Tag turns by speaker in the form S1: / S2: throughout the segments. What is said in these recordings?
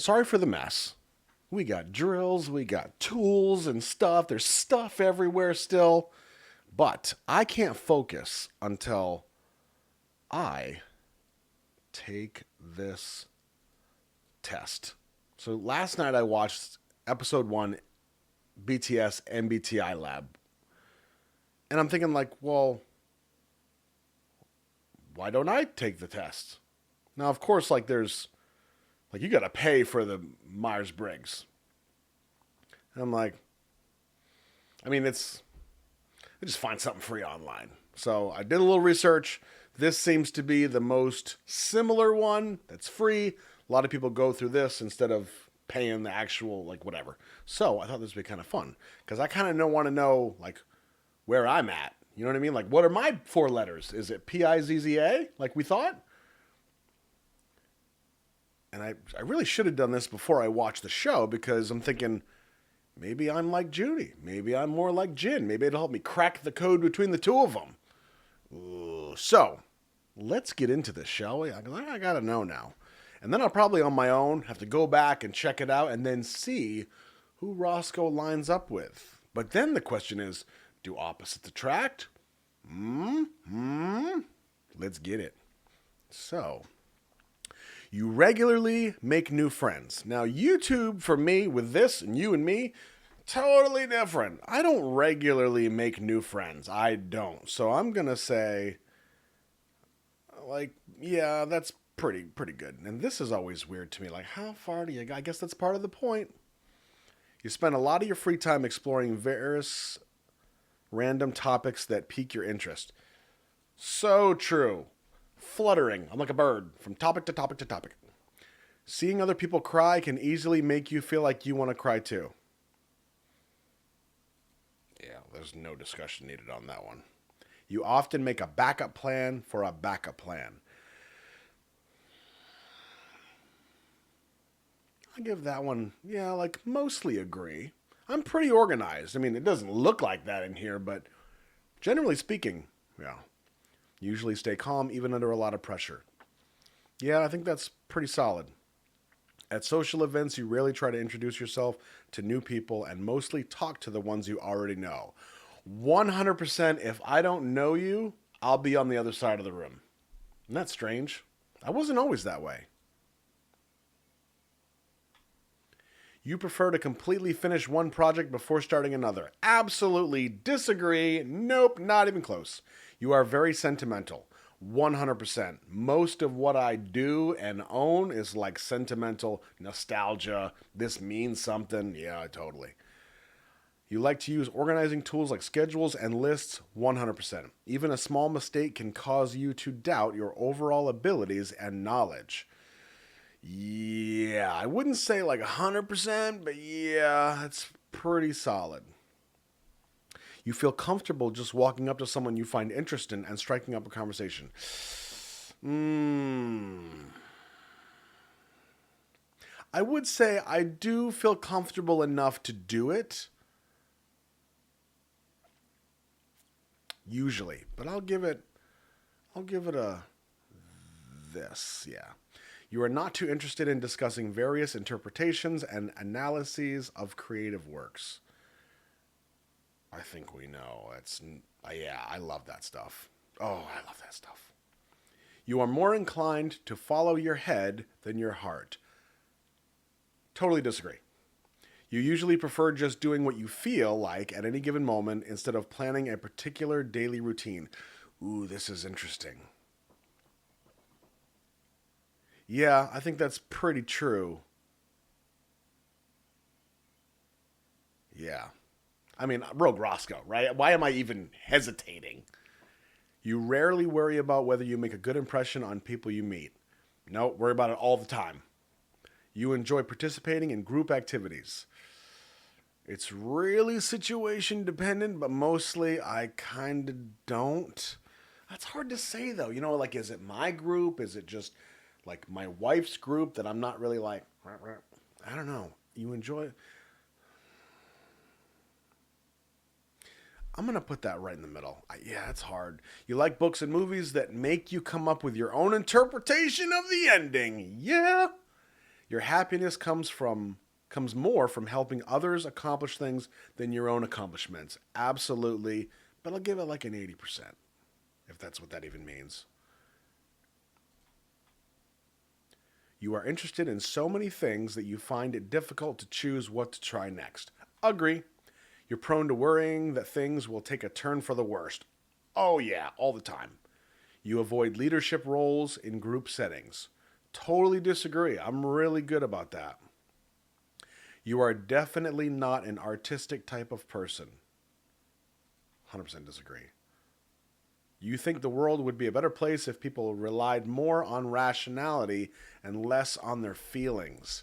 S1: Sorry for the mess. We got drills, we got tools and stuff. There's stuff everywhere still. But I can't focus until I take this test. So last night I watched episode 1 BTS MBTI lab. And I'm thinking like, well, why don't I take the test? Now, of course, like there's like you got to pay for the Myers-Briggs. And I'm like, I mean, I just find something free online. So I did a little research. This seems to be the most similar one that's free. A lot of people go through this instead of paying the actual, like, whatever. So I thought this would be kind of fun because I kind of want to know, like, where I'm at. You know what I mean? Like, what are my 4 letters? Is it Pizza, like we thought? And I really should have done this before I watched the show because I'm thinking, maybe I'm like Judy. Maybe I'm more like Jin. Maybe it'll help me crack the code between the two of them. Ooh. So, let's get into this, shall we? I gotta know now. And then I'll probably on my own have to go back and check it out and then see who Roscoe lines up with. But then the question is, do opposites attract? Let's get it. So, you regularly make new friends. Now, YouTube, for me, with this and you and me, totally different. I don't regularly make new friends. I don't. So I'm going to say, like, yeah, that's pretty good. And this is always weird to me. Like, how far do you go? I guess that's part of the point. You spend a lot of your free time exploring various random topics that pique your interest. So true. Fluttering. I'm like a bird from topic to topic to topic. Seeing other people cry can easily make you feel like you want to cry too. Yeah, there's no discussion needed on that one. You often make a backup plan for a backup plan. I give that one, yeah, like mostly agree. I'm pretty organized. I mean, it doesn't look like that in here, but generally speaking, yeah. Usually stay calm even under a lot of pressure. Yeah, I think that's pretty solid. At social events, you rarely try to introduce yourself to new people and mostly talk to the ones you already know. 100% if I don't know you, I'll be on the other side of the room. Isn't that strange? I wasn't always that way. You prefer to completely finish one project before starting another. Absolutely disagree. Nope, not even close. You are very sentimental. 100%. Most of what I do and own is like sentimental nostalgia. This means something. Yeah, totally. You like to use organizing tools like schedules and lists. 100%. Even a small mistake can cause you to doubt your overall abilities and knowledge. Yeah, I wouldn't say like 100%, but yeah, that's pretty solid. You feel comfortable just walking up to someone you find interest in and striking up a conversation. I would say I do feel comfortable enough to do it. Usually, but I'll give it a this, yeah. You are not too interested in discussing various interpretations and analyses of creative works. I think we know. Yeah, I love that stuff. Oh, I love that stuff. You are more inclined to follow your head than your heart. Totally disagree. You usually prefer just doing what you feel like at any given moment instead of planning a particular daily routine. Ooh, this is interesting. Yeah, I think that's pretty true. Yeah. I mean, Rogue Roscoe, right? Why am I even hesitating? You rarely worry about whether you make a good impression on people you meet. No, worry about it all the time. You enjoy participating in group activities. It's really situation dependent, but mostly I kind of don't. That's hard to say though. You know, like, is it my group? Is it just like my wife's group that I'm not really like, I don't know. You enjoy. I'm going to put that right in the middle. Yeah, it's hard. You like books and movies that make you come up with your own interpretation of the ending. Yeah. Your happiness comes more from helping others accomplish things than your own accomplishments. Absolutely, but I'll give it like an 80%, if that's what that even means. You are interested in so many things that you find it difficult to choose what to try next. Agree. You're prone to worrying that things will take a turn for the worst. Oh, yeah, all the time. You avoid leadership roles in group settings. Totally disagree. I'm really good about that. You are definitely not an artistic type of person. 100% disagree. You think the world would be a better place if people relied more on rationality and less on their feelings.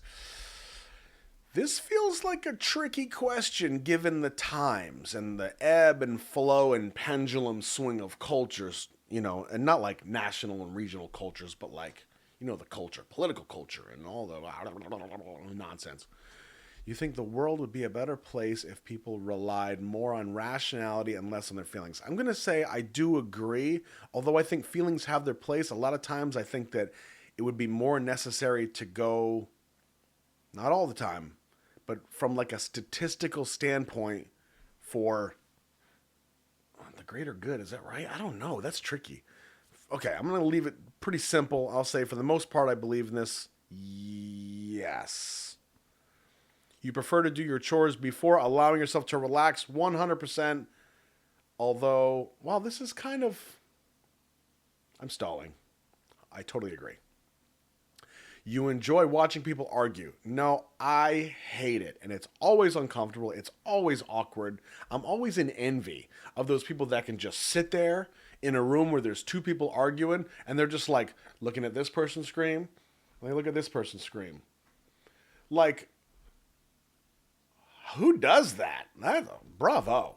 S1: This feels like a tricky question given the times and the ebb and flow and pendulum swing of cultures, and not like national and regional cultures, but like, the culture, political culture, and all the nonsense. You think the world would be a better place if people relied more on rationality and less on their feelings. I'm going to say I do agree, although I think feelings have their place. A lot of times I think that it would be more necessary to go, not all the time, but from like a statistical standpoint for the greater good. Is that right? I don't know. That's tricky. Okay, I'm going to leave it pretty simple. I'll say for the most part I believe in this. Yes. You prefer to do your chores before allowing yourself to relax 100%. Although, well, this is kind of... I'm stalling. I totally agree. You enjoy watching people argue. No, I hate it. And it's always uncomfortable. It's always awkward. I'm always in envy of those people that can just sit there in a room where there's two people arguing and they're just like looking at this person scream. They look at this person scream. Like... who does that? Bravo.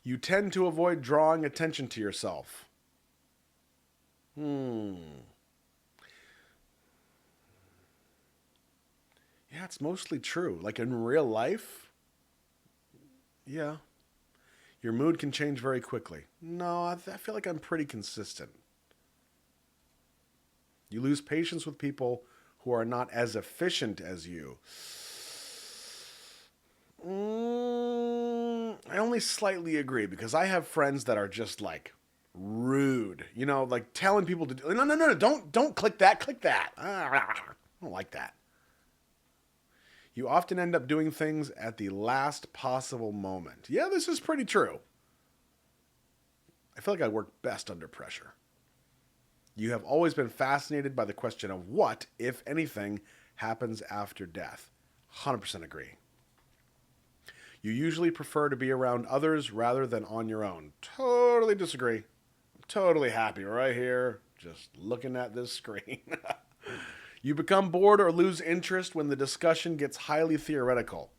S1: You tend to avoid drawing attention to yourself. Yeah, it's mostly true. Like in real life, yeah. Your mood can change very quickly. No, I feel like I'm pretty consistent. You lose patience with people who are not as efficient as you. I only slightly agree because I have friends that are just like rude, like telling people to do, no, don't click that, click that. I don't like that. You often end up doing things at the last possible moment. Yeah, this is pretty true. I feel like I work best under pressure. You have always been fascinated by the question of what, if anything, happens after death. 100% agree. You usually prefer to be around others rather than on your own. Totally disagree. I'm totally happy right here, just looking at this screen. You become bored or lose interest when the discussion gets highly theoretical.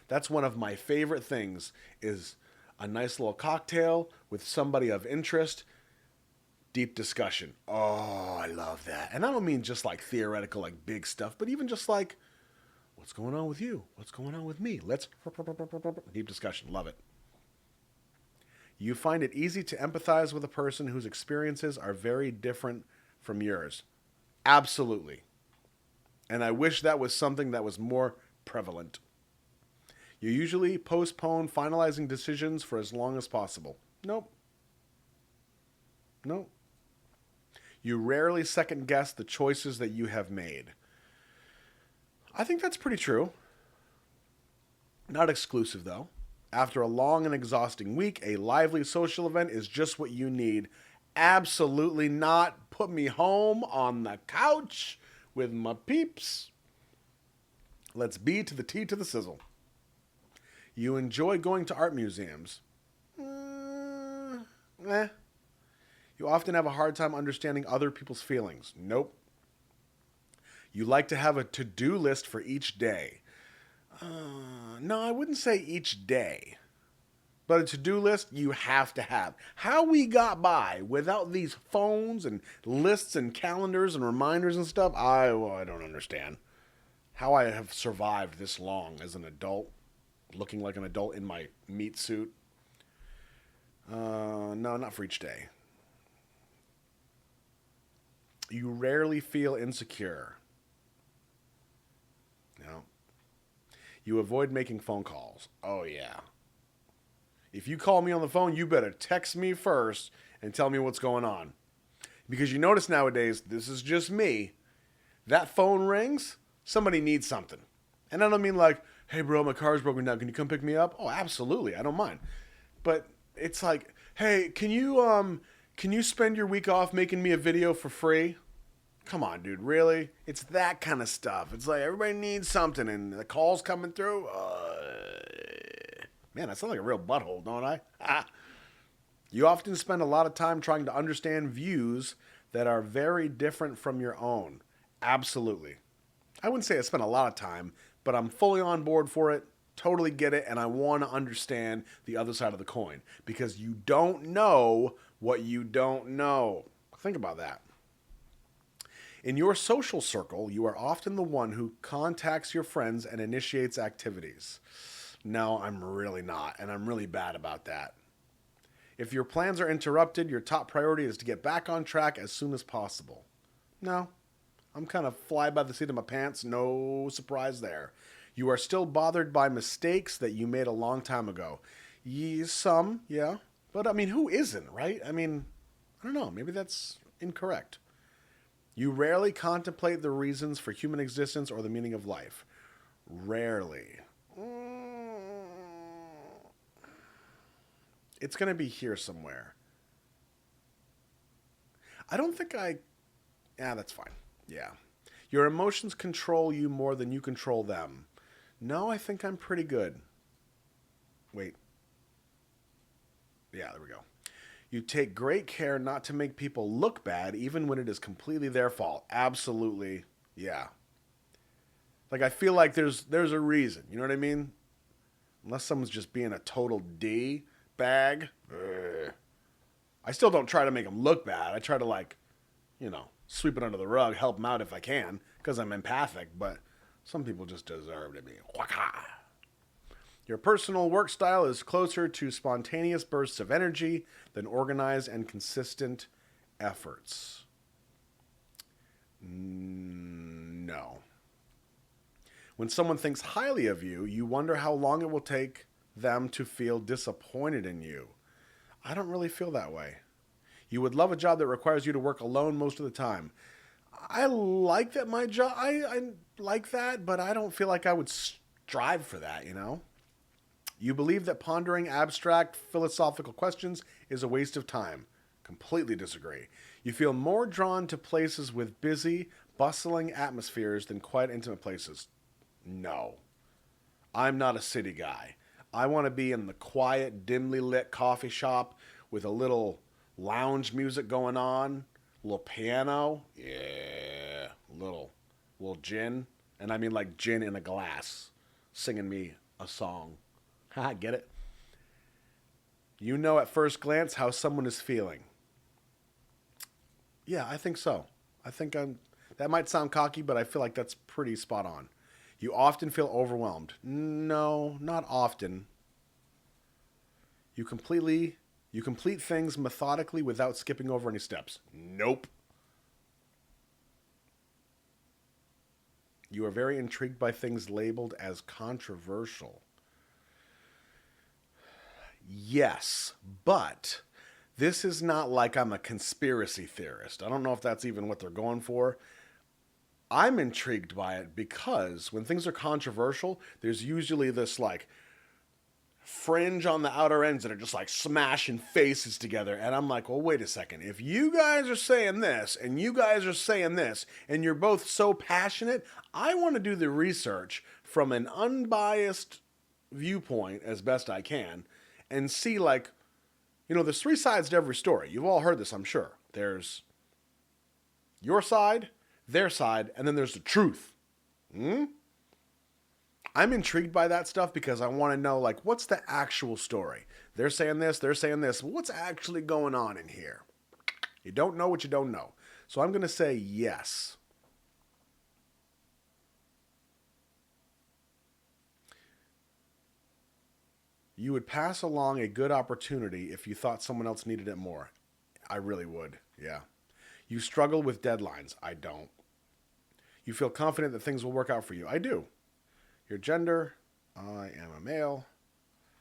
S1: That's one of my favorite things, is a nice little cocktail with somebody of interest, deep discussion. Oh, I love that. And I don't mean just like theoretical, like big stuff, but even just like, what's going on with you? What's going on with me? Let's... deep discussion. Love it. You find it easy to empathize with a person whose experiences are very different from yours. Absolutely. And I wish that was something that was more prevalent. You usually postpone finalizing decisions for as long as possible. Nope. You rarely second guess the choices that you have made. I think that's pretty true. Not exclusive, though. After a long and exhausting week, a lively social event is just what you need. Absolutely not. Put me home on the couch with my peeps. Let's B to the T to the sizzle. You enjoy going to art museums. You often have a hard time understanding other people's feelings. Nope. You like to have a to-do list for each day. No, I wouldn't say each day. But a to-do list you have to have. How we got by without these phones and lists and calendars and reminders and stuff, I don't understand. How I have survived this long as an adult, looking like an adult in my meat suit. No, not for each day. You rarely feel insecure. You avoid making phone calls. Oh, yeah. If you call me on the phone, you better text me first and tell me what's going on. Because you notice nowadays, this is just me, that phone rings, somebody needs something. And I don't mean like, hey bro, my car's broken down, can you come pick me up? Oh, absolutely, I don't mind. But it's like, hey, can you spend your week off making me a video for free? Come on, dude, really? It's that kind of stuff. It's like everybody needs something and the call's coming through. Man, I sound like a real butthole, don't I? You often spend a lot of time trying to understand views that are very different from your own. Absolutely. I wouldn't say I spend a lot of time, but I'm fully on board for it, totally get it, and I want to understand the other side of the coin because you don't know what you don't know. Think about that. In your social circle, you are often the one who contacts your friends and initiates activities. No, I'm really not, and I'm really bad about that. If your plans are interrupted, your top priority is to get back on track as soon as possible. No, I'm kind of fly by the seat of my pants, no surprise there. You are still bothered by mistakes that you made a long time ago. Some, yeah, but I mean, who isn't, right? I mean, I don't know, maybe that's incorrect. You rarely contemplate the reasons for human existence or the meaning of life. Rarely. It's going to be here somewhere. I don't think I... Yeah, that's fine. Yeah. Your emotions control you more than you control them. No, I think I'm pretty good. Wait. Yeah, there we go. You take great care not to make people look bad, even when it is completely their fault. Absolutely. Yeah. Like, I feel like there's a reason. You know what I mean? Unless someone's just being a total D bag. I still don't try to make them look bad. I try to, like, sweep it under the rug, help them out if I can, because I'm empathic, but some people just deserve to be. Waka. Your personal work style is closer to spontaneous bursts of energy than organized and consistent efforts. No. When someone thinks highly of you, you wonder how long it will take them to feel disappointed in you. I don't really feel that way. You would love a job that requires you to work alone most of the time. I like that my job, I like that, but I don't feel like I would strive for that, You believe that pondering abstract philosophical questions is a waste of time. Completely disagree. You feel more drawn to places with busy, bustling atmospheres than quiet, intimate places. No. I'm not a city guy. I want to be in the quiet, dimly lit coffee shop with a little lounge music going on, a little piano. Yeah. Little gin. And I mean like gin in a glass, singing me a song. Ha, get it? You know at first glance how someone is feeling. Yeah, I think so. That might sound cocky, but I feel like that's pretty spot on. You often feel overwhelmed. No, not often. You complete things methodically without skipping over any steps. Nope. You are very intrigued by things labeled as controversial. Yes, but this is not like I'm a conspiracy theorist. I don't know if that's even what they're going for. I'm intrigued by it because when things are controversial, there's usually this like fringe on the outer ends that are just like smashing faces together. And I'm like, well, wait a second. If you guys are saying this and you guys are saying this and you're both so passionate, I want to do the research from an unbiased viewpoint as best I can and see like, there's three sides to every story. You've all heard this, I'm sure. There's your side, their side, and then there's the truth. I'm intrigued by that stuff because I want to know, like, what's the actual story? They're saying this, they're saying this. What's actually going on in here? You don't know what you don't know. So I'm going to say yes. You would pass along a good opportunity if you thought someone else needed it more. I really would, yeah. You struggle with deadlines. I don't. You feel confident that things will work out for you. I do. Your gender, I am a male.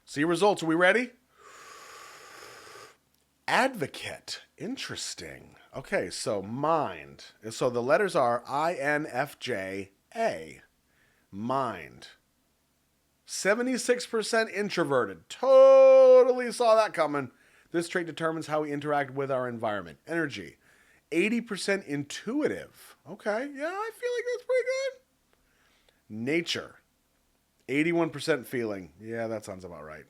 S1: See results. Are we ready? Advocate. Interesting. Okay, so mind. So the letters are INFJ. Mind. 76% introverted. Totally saw that coming. This trait determines how we interact with our environment. Energy. 80% intuitive. Okay, yeah, I feel like that's pretty good. Nature. 81% feeling. Yeah, that sounds about right.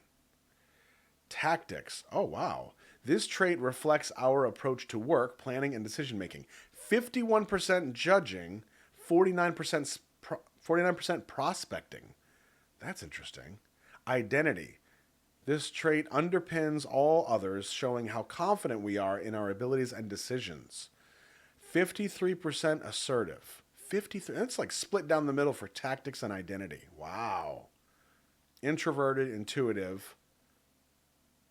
S1: Tactics. Oh, wow. This trait reflects our approach to work, planning, and decision making. 51% judging, 49% prospecting. That's interesting. Identity. This trait underpins all others, showing how confident we are in our abilities and decisions. 53% assertive. 53. That's like split down the middle for tactics and identity. Wow. Introverted, intuitive,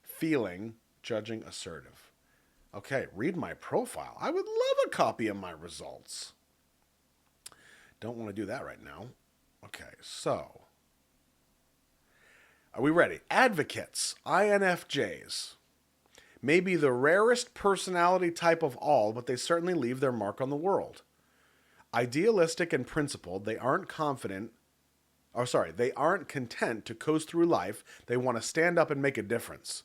S1: feeling, judging, assertive. Okay, read my profile. I would love a copy of my results. Don't want to do that right now. Okay, so are we ready? Advocates, INFJs, may be the rarest personality type of all, but they certainly leave their mark on the world. Idealistic and principled, they aren't content to coast through life. They want to stand up and make a difference.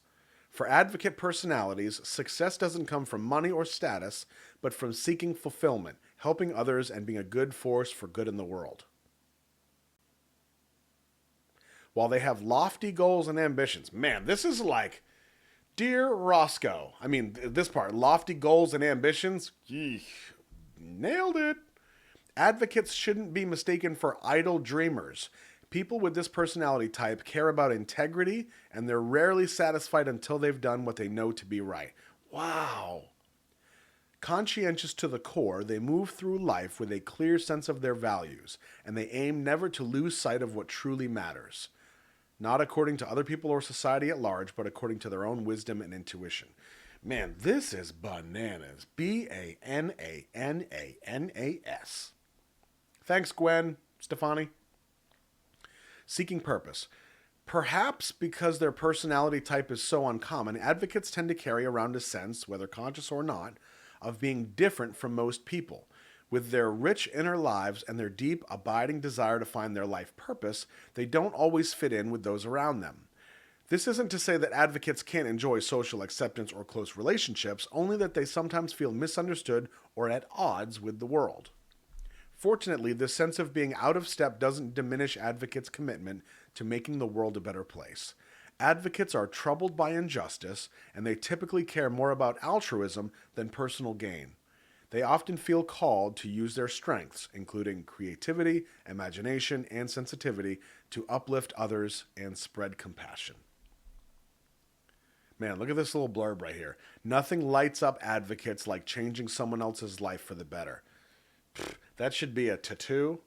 S1: For advocate personalities, success doesn't come from money or status, but from seeking fulfillment, helping others, and being a good force for good in the world. While they have lofty goals and ambitions, man, this is like, dear Roscoe. I mean, this part, lofty goals and ambitions, nailed it. Advocates shouldn't be mistaken for idle dreamers. People with this personality type care about integrity, and they're rarely satisfied until they've done what they know to be right. Wow. Conscientious to the core, they move through life with a clear sense of their values, and they aim never to lose sight of what truly matters. Not according to other people or society at large, but according to their own wisdom and intuition. Man, this is bananas. Bananas. Thanks, Gwen Stefani. Seeking purpose. Perhaps because their personality type is so uncommon, advocates tend to carry around a sense, whether conscious or not, of being different from most people. With their rich inner lives and their deep, abiding desire to find their life purpose, they don't always fit in with those around them. This isn't to say that advocates can't enjoy social acceptance or close relationships, only that they sometimes feel misunderstood or at odds with the world. Fortunately, this sense of being out of step doesn't diminish advocates' commitment to making the world a better place. Advocates are troubled by injustice, and they typically care more about altruism than personal gain. They often feel called to use their strengths, including creativity, imagination, and sensitivity, to uplift others and spread compassion. Man, look at this little blurb right here. Nothing lights up advocates like changing someone else's life for the better. That should be a tattoo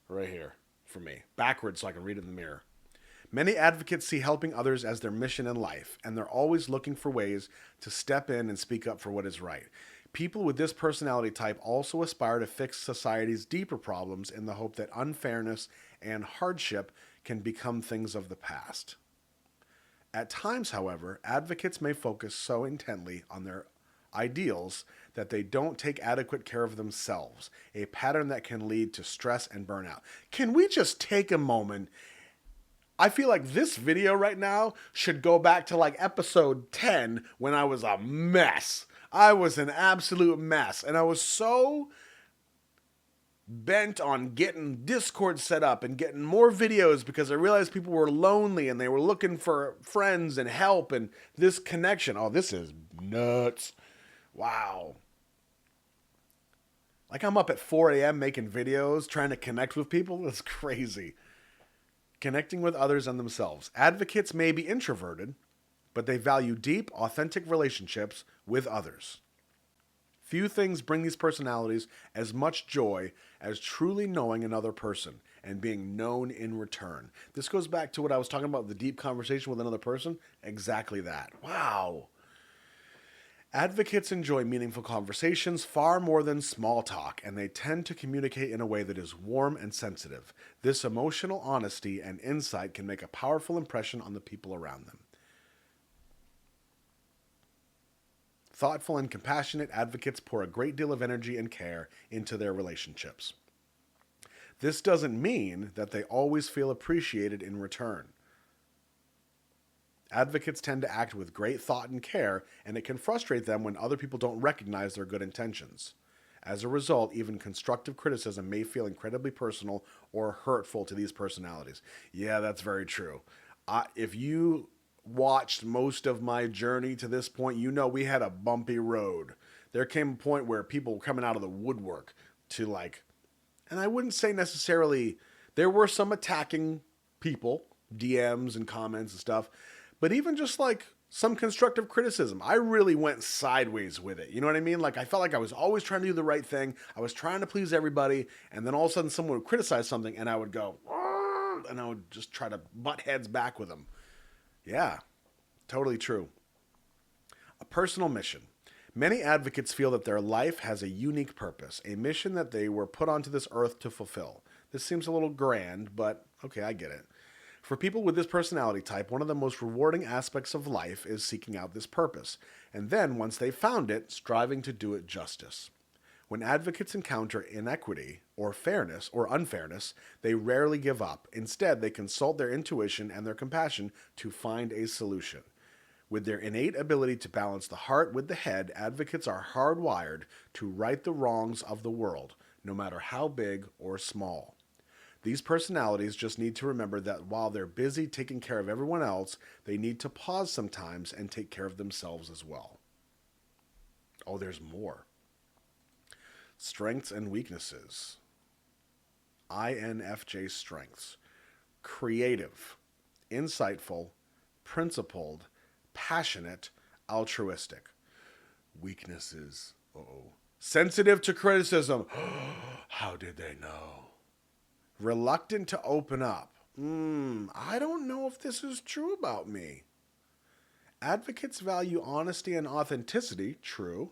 S1: right here for me, backwards so I can read it in the mirror. Many advocates see helping others as their mission in life, and they're always looking for ways to step in and speak up for what is right. People with this personality type also aspire to fix society's deeper problems in the hope that unfairness and hardship can become things of the past. At times, however, advocates may focus so intently on their ideals that they don't take adequate care of themselves, a pattern that can lead to stress and burnout. Can we just take a moment? I feel like this video right now should go back to like episode 10 when I was a mess. I was an absolute mess, and I was so bent on getting Discord set up and getting more videos because I realized people were lonely and they were looking for friends and help and this connection. Oh, this is nuts. Wow. Like I'm up at 4 a.m. making videos, trying to connect with people. That's crazy. Connecting with others and themselves. Advocates may be introverted, but they value deep, authentic relationships with others. Few things bring these personalities as much joy as truly knowing another person and being known in return. This goes back to what I was talking about, the deep conversation with another person. Exactly that. Wow. Advocates enjoy meaningful conversations far more than small talk, and they tend to communicate in a way that is warm and sensitive. This emotional honesty and insight can make a powerful impression on the people around them. Thoughtful and compassionate advocates pour a great deal of energy and care into their relationships. This doesn't mean that they always feel appreciated in return. Advocates tend to act with great thought and care, and it can frustrate them when other people don't recognize their good intentions. As a result, even constructive criticism may feel incredibly personal or hurtful to these personalities. Yeah, that's very true. If you watched most of my journey to this point, you know we had a bumpy road. There came a point where people were coming out of the woodwork to and I wouldn't say necessarily, there were some attacking people, DMs and comments and stuff, but even just some constructive criticism, I really went sideways with it. You know what I mean? I felt like I was always trying to do the right thing. I was trying to please everybody. And then all of a sudden someone would criticize something and I would go, "Argh," and I would just try to butt heads back with them. Yeah, totally true. A personal mission. Many advocates feel that their life has a unique purpose, a mission that they were put onto this earth to fulfill. This seems a little grand, but okay, I get it. For people with this personality type, one of the most rewarding aspects of life is seeking out this purpose, and then, once they've found it, striving to do it justice. When advocates encounter inequity, or fairness, or unfairness, they rarely give up. Instead, they consult their intuition and their compassion to find a solution. With their innate ability to balance the heart with the head, advocates are hardwired to right the wrongs of the world, no matter how big or small. These personalities just need to remember that while they're busy taking care of everyone else, they need to pause sometimes and take care of themselves as well. Oh, there's more. Strengths and weaknesses. INFJ strengths. Creative, insightful, principled, passionate, altruistic. Weaknesses. Uh-oh. Sensitive to criticism. How did they know? Reluctant to open up. I don't know if this is true about me. Advocates value honesty and authenticity, true,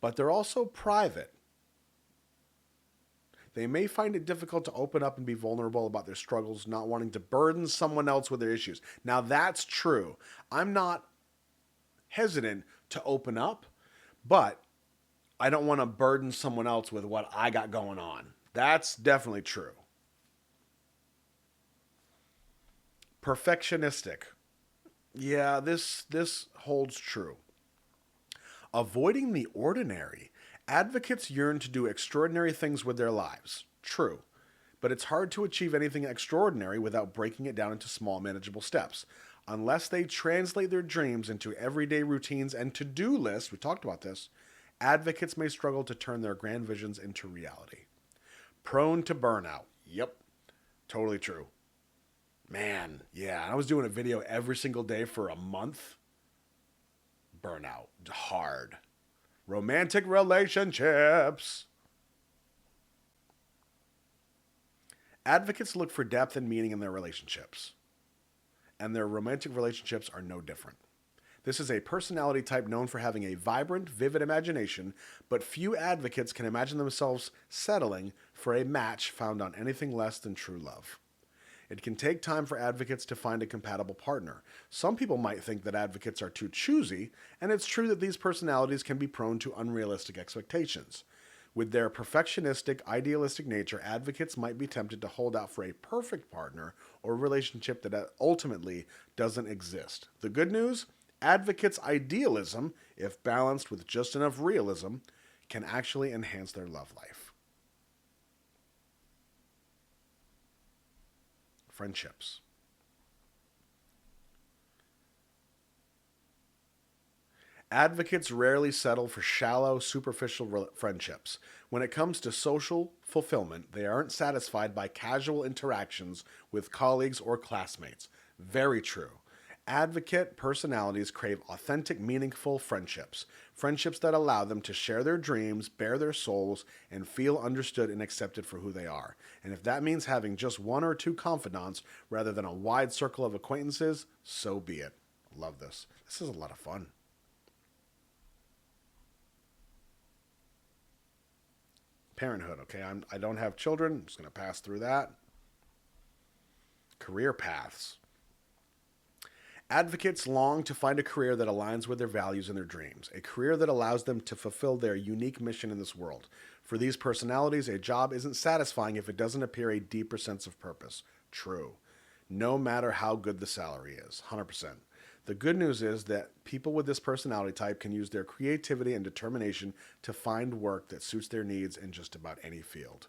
S1: but they're also private. They may find it difficult to open up and be vulnerable about their struggles, not wanting to burden someone else with their issues. Now that's true. I'm not hesitant to open up, but I don't want to burden someone else with what I got going on. That's definitely true. Perfectionistic. Yeah, this holds true. Avoiding the ordinary. Advocates yearn to do extraordinary things with their lives. True. But it's hard to achieve anything extraordinary without breaking it down into small, manageable steps. Unless they translate their dreams into everyday routines and to-do lists, we talked about this, advocates may struggle to turn their grand visions into reality. Prone to burnout. Yep, totally true. Man, yeah, I was doing a video every single day for a month. Burnout. Hard. Romantic relationships. Advocates look for depth and meaning in their relationships, and their romantic relationships are no different. This is a personality type known for having a vibrant, vivid imagination, but few advocates can imagine themselves settling for a match found on anything less than true love. It can take time for advocates to find a compatible partner. Some people might think that advocates are too choosy, and it's true that these personalities can be prone to unrealistic expectations. With their perfectionistic, idealistic nature, advocates might be tempted to hold out for a perfect partner or relationship that ultimately doesn't exist. The good news? Advocates' idealism, if balanced with just enough realism, can actually enhance their love life. Friendships. Advocates rarely settle for shallow, superficial friendships. When it comes to social fulfillment, they aren't satisfied by casual interactions with colleagues or classmates. Very true. Advocate personalities crave authentic, meaningful friendships. Friendships that allow them to share their dreams, bare their souls, and feel understood and accepted for who they are. And if that means having just one or two confidants rather than a wide circle of acquaintances, so be it. Love this. This is a lot of fun. Parenthood, okay? I don't have children. I'm just going to pass through that. Career paths. Advocates long to find a career that aligns with their values and their dreams, a career that allows them to fulfill their unique mission in this world. For these personalities, a job isn't satisfying if it doesn't appear a deeper sense of purpose. True. No matter how good the salary is. 100%. The good news is that people with this personality type can use their creativity and determination to find work that suits their needs in just about any field.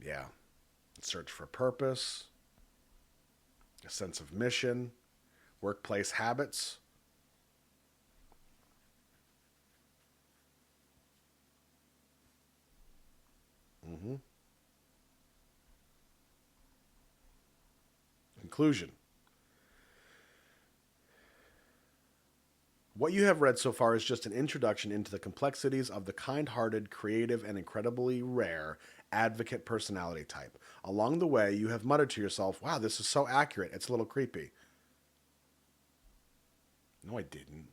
S1: Yeah. Search for purpose, a sense of mission, workplace habits. Conclusion. What you have read so far is just an introduction into the complexities of the kind-hearted, creative, and incredibly rare advocate personality type. Along the way, you have muttered to yourself, wow, this is so accurate, it's a little creepy. No, I didn't.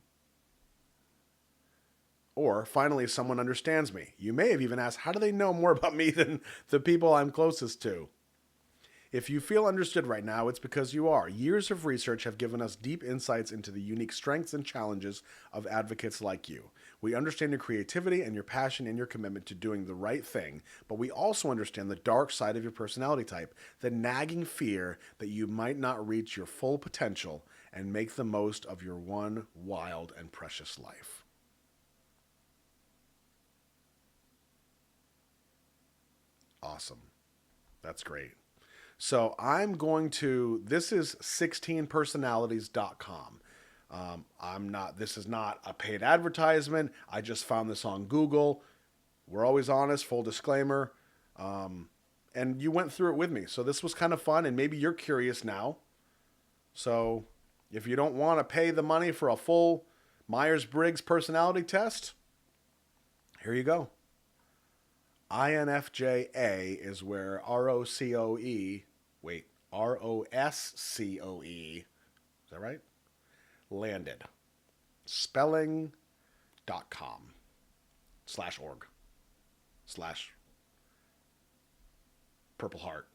S1: Or, finally, someone understands me. You may have even asked, how do they know more about me than the people I'm closest to? If you feel understood right now, it's because you are. Years of research have given us deep insights into the unique strengths and challenges of advocates like you. We understand your creativity and your passion and your commitment to doing the right thing, but we also understand the dark side of your personality type, the nagging fear that you might not reach your full potential and make the most of your one wild and precious life. Awesome. That's great. So I'm going to, this is 16personalities.com. This is not a paid advertisement. I just found this on Google. We're always honest, full disclaimer. And you went through it with me. So this was kind of fun, and maybe you're curious now. So if you don't want to pay the money for a full Myers-Briggs personality test, here you go. INFJA is where ROSCOE, is that right? Landed. Spelling.com/org/Purple Heart.